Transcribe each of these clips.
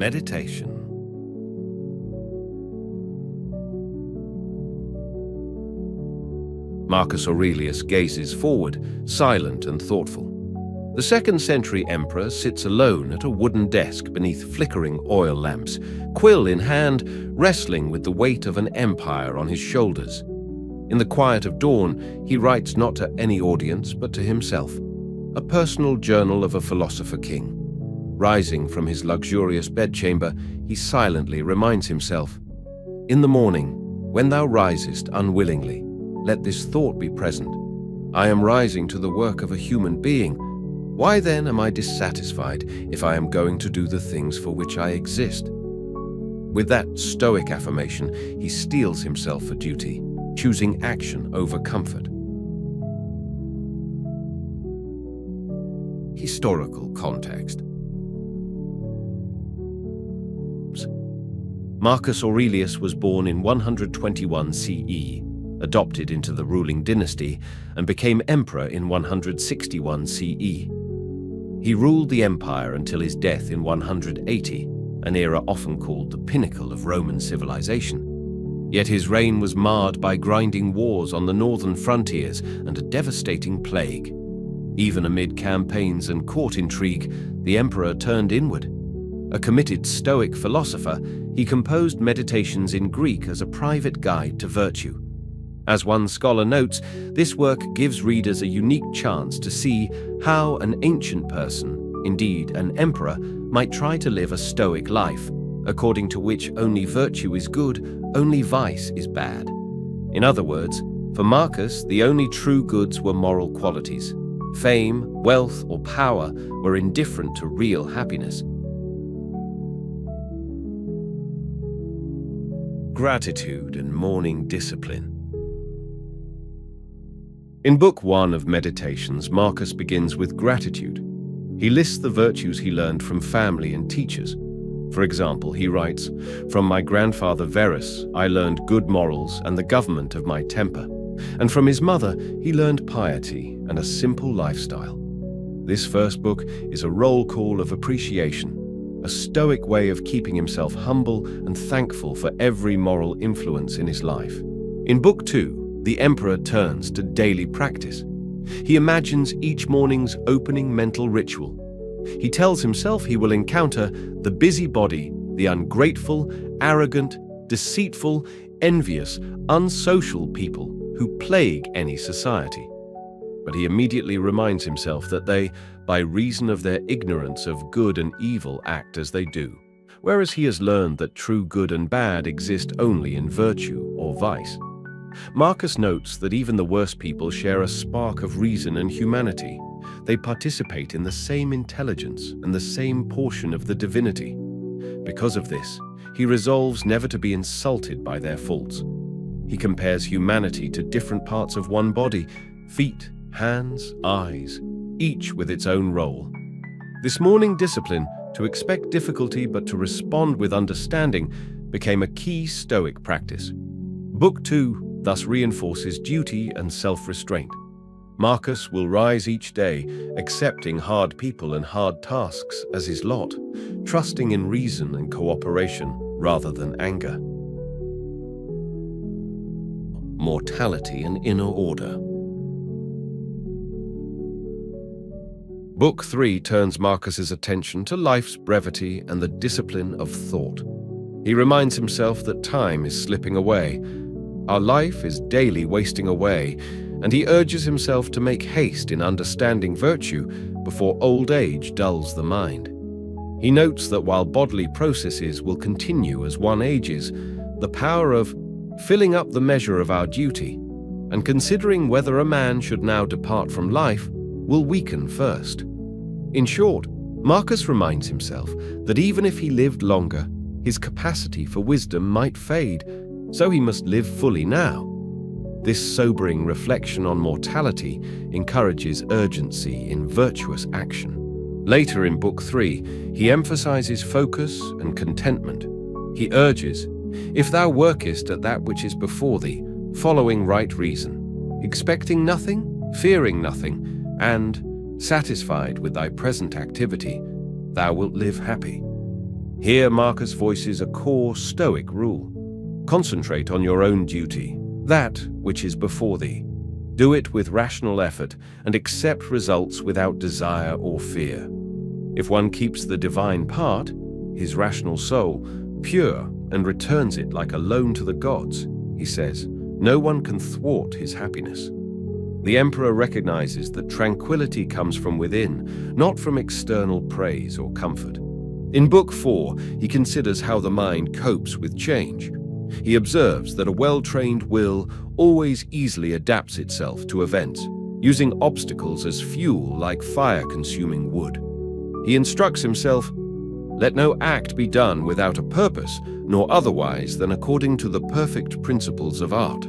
Meditation. Marcus Aurelius gazes forward, silent and thoughtful. The 2nd century emperor sits alone at a wooden desk beneath flickering oil lamps, quill in hand, wrestling with the weight of an empire on his shoulders. In the quiet of dawn, he writes not to any audience but to himself, a personal journal of a philosopher king. Rising from his luxurious bedchamber, he silently reminds himself, "In the morning, when thou risest unwillingly, let this thought be present. I am rising to the work of a human being. Why then am I dissatisfied if I am going to do the things for which I exist?" With that Stoic affirmation, he steels himself for duty, choosing action over comfort. Historical context. Marcus Aurelius was born in 121 CE, adopted into the ruling dynasty, and became emperor in 161 CE. He ruled the empire until his death in 180, an era often called the pinnacle of Roman civilization. Yet his reign was marred by grinding wars on the northern frontiers and a devastating plague. Even amid campaigns and court intrigue, the emperor turned inward. A committed Stoic philosopher, he composed meditations in Greek as a private guide to virtue. As one scholar notes, this work gives readers a unique chance to see how an ancient person, indeed an emperor, might try to live a Stoic life, according to which only virtue is good, only vice is bad. In other words, for Marcus, the only true goods were moral qualities. Fame, wealth, or power were indifferent to real happiness. Gratitude and morning discipline. In Book 1 of Meditations, Marcus begins with gratitude. He lists the virtues he learned from family and teachers. For example, he writes, "From my grandfather Verus, I learned good morals and the government of my temper. And from his mother, he learned piety and a simple lifestyle." This first book is a roll call of appreciation, a Stoic way of keeping himself humble and thankful for every moral influence in his life. In Book 2, the emperor turns to daily practice. He imagines each morning's opening mental ritual. He tells himself he will encounter the busybody, the ungrateful, arrogant, deceitful, envious, unsocial people who plague any society. But he immediately reminds himself that they, by reason of their ignorance of good and evil, act as they do, whereas he has learned that true good and bad exist only in virtue or vice. Marcus notes that even the worst people share a spark of reason and humanity. They participate in the same intelligence and the same portion of the divinity. Because of this, he resolves never to be insulted by their faults. He compares humanity to different parts of one body, feet, hands, eyes, each with its own role. This morning discipline, to expect difficulty but to respond with understanding, became a key Stoic practice. Book 2 thus reinforces duty and self-restraint. Marcus will rise each day, accepting hard people and hard tasks as his lot, trusting in reason and cooperation rather than anger. Mortality and inner order. Book 3 turns Marcus's attention to life's brevity and the discipline of thought. He reminds himself that time is slipping away. Our life is daily wasting away, and he urges himself to make haste in understanding virtue before old age dulls the mind. He notes that while bodily processes will continue as one ages, the power of filling up the measure of our duty and considering whether a man should now depart from life will weaken first. In short, Marcus reminds himself that even if he lived longer, his capacity for wisdom might fade, so he must live fully now. This sobering reflection on mortality encourages urgency in virtuous action. Later in Book 3, he emphasizes focus and contentment. He urges, "If thou workest at that which is before thee, following right reason, expecting nothing, fearing nothing, and satisfied with thy present activity, thou wilt live happy." Here Marcus voices a core Stoic rule. Concentrate on your own duty, that which is before thee. Do it with rational effort and accept results without desire or fear. If one keeps the divine part, his rational soul, pure and returns it like a loan to the gods, he says, no one can thwart his happiness. The emperor recognizes that tranquility comes from within, not from external praise or comfort. In Book 4, he considers how the mind copes with change. He observes that a well-trained will always easily adapts itself to events, using obstacles as fuel like fire-consuming wood. He instructs himself, "Let no act be done without a purpose, nor otherwise than according to the perfect principles of art,"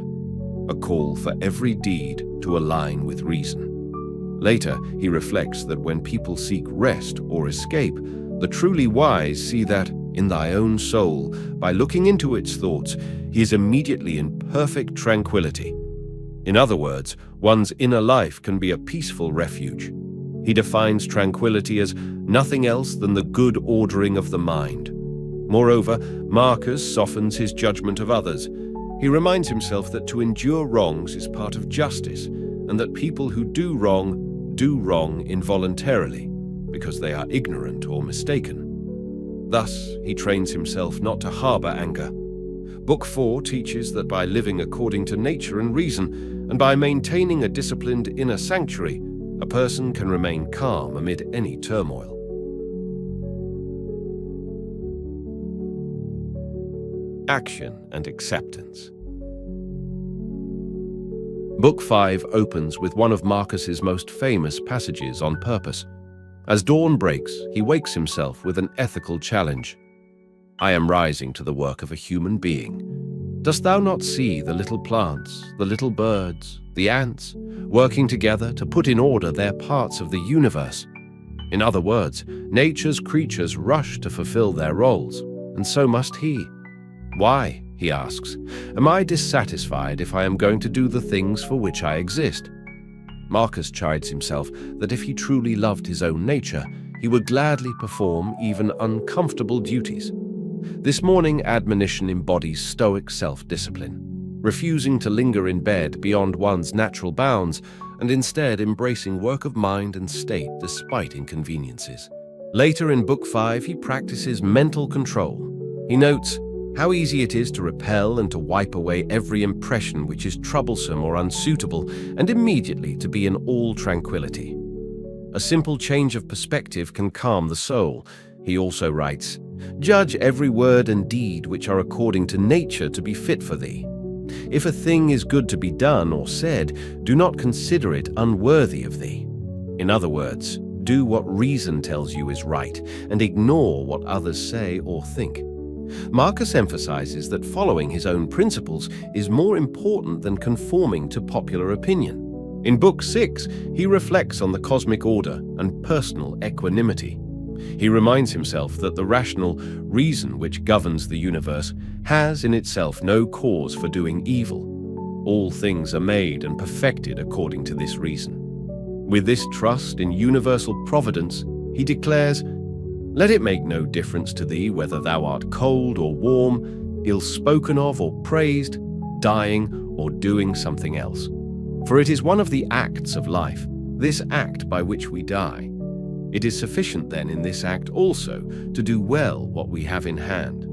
a call for every deed to align with reason. Later, he reflects that when people seek rest or escape, the truly wise see that, in thy own soul, by looking into its thoughts, he is immediately in perfect tranquility. In other words, one's inner life can be a peaceful refuge. He defines tranquility as nothing else than the good ordering of the mind. Moreover, Marcus softens his judgment of others. He reminds himself that to endure wrongs is part of justice, and that people who do wrong involuntarily, because they are ignorant or mistaken. Thus, he trains himself not to harbor anger. Book 4 teaches that by living according to nature and reason, and by maintaining a disciplined inner sanctuary, a person can remain calm amid any turmoil. Action and acceptance. Book 5 opens with one of Marcus's most famous passages on purpose. As dawn breaks, he wakes himself with an ethical challenge. "I am rising to the work of a human being. Dost thou not see the little plants, the little birds, the ants, working together to put in order their parts of the universe? In other words, nature's creatures rush to fulfill their roles, and so must he. Why, he asks, am I dissatisfied if I am going to do the things for which I exist?" Marcus chides himself that if he truly loved his own nature, he would gladly perform even uncomfortable duties. This morning admonition embodies Stoic self-discipline, refusing to linger in bed beyond one's natural bounds and instead embracing work of mind and state despite inconveniences. Later in Book 5, he practices mental control. He notes how easy it is to repel and to wipe away every impression which is troublesome or unsuitable, and immediately to be in all tranquility. A simple change of perspective can calm the soul. He also writes, "Judge every word and deed which are according to nature to be fit for thee. If a thing is good to be done or said, do not consider it unworthy of thee." In other words, do what reason tells you is right, and ignore what others say or think. Marcus emphasizes that following his own principles is more important than conforming to popular opinion. In Book 6, he reflects on the cosmic order and personal equanimity. He reminds himself that the rational reason which governs the universe has in itself no cause for doing evil. All things are made and perfected according to this reason. With this trust in universal providence, he declares, "Let it make no difference to thee whether thou art cold or warm, ill-spoken of or praised, dying or doing something else. For it is one of the acts of life, this act by which we die. It is sufficient then in this act also to do well what we have in hand."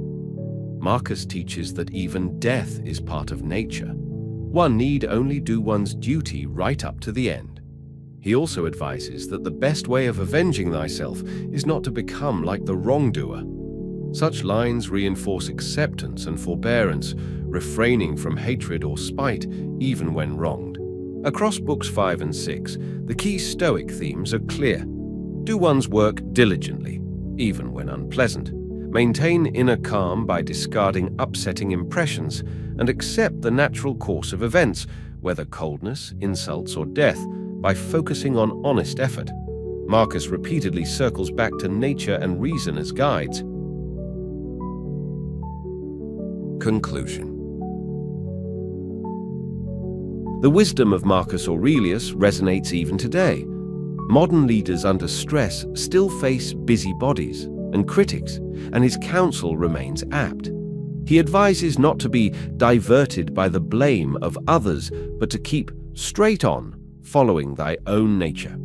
Marcus teaches that even death is part of nature. One need only do one's duty right up to the end. He also advises that the best way of avenging thyself is not to become like the wrongdoer. Such lines reinforce acceptance and forbearance, refraining from hatred or spite even when wronged. Across Books 5 and 6, the key Stoic themes are clear. Do one's work diligently, even when unpleasant. Maintain inner calm by discarding upsetting impressions, and accept the natural course of events, whether coldness, insults, or death, by focusing on honest effort. Marcus repeatedly circles back to nature and reason as guides. Conclusion. The wisdom of Marcus Aurelius resonates even today. Modern leaders under stress still face busy bodies, and critics, and his counsel remains apt. He advises not to be diverted by the blame of others, but to keep straight on, following thy own nature.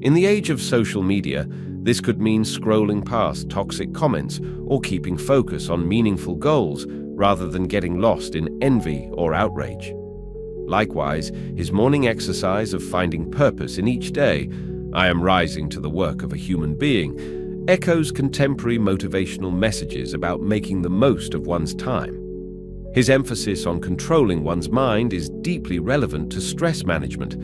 In the age of social media, this could mean scrolling past toxic comments or keeping focus on meaningful goals rather than getting lost in envy or outrage. Likewise, his morning exercise of finding purpose in each day, I am rising to the work of a human being, echoes contemporary motivational messages about making the most of one's time. His emphasis on controlling one's mind is deeply relevant to stress management.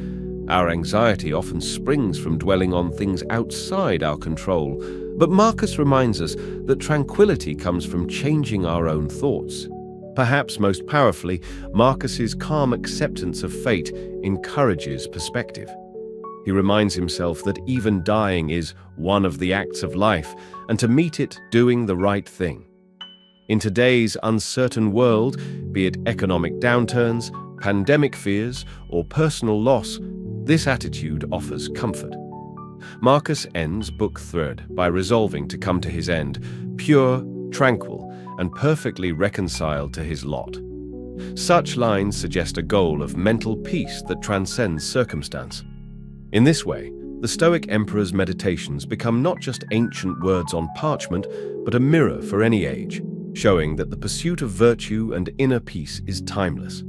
Our anxiety often springs from dwelling on things outside our control, but Marcus reminds us that tranquility comes from changing our own thoughts. Perhaps most powerfully, Marcus's calm acceptance of fate encourages perspective. He reminds himself that even dying is one of the acts of life, and to meet it doing the right thing. In today's uncertain world, be it economic downturns, pandemic fears, or personal loss, this attitude offers comfort. Marcus ends Book 3 by resolving to come to his end, pure, tranquil, and perfectly reconciled to his lot. Such lines suggest a goal of mental peace that transcends circumstance. In this way, the Stoic Emperor's meditations become not just ancient words on parchment, but a mirror for any age, showing that the pursuit of virtue and inner peace is timeless.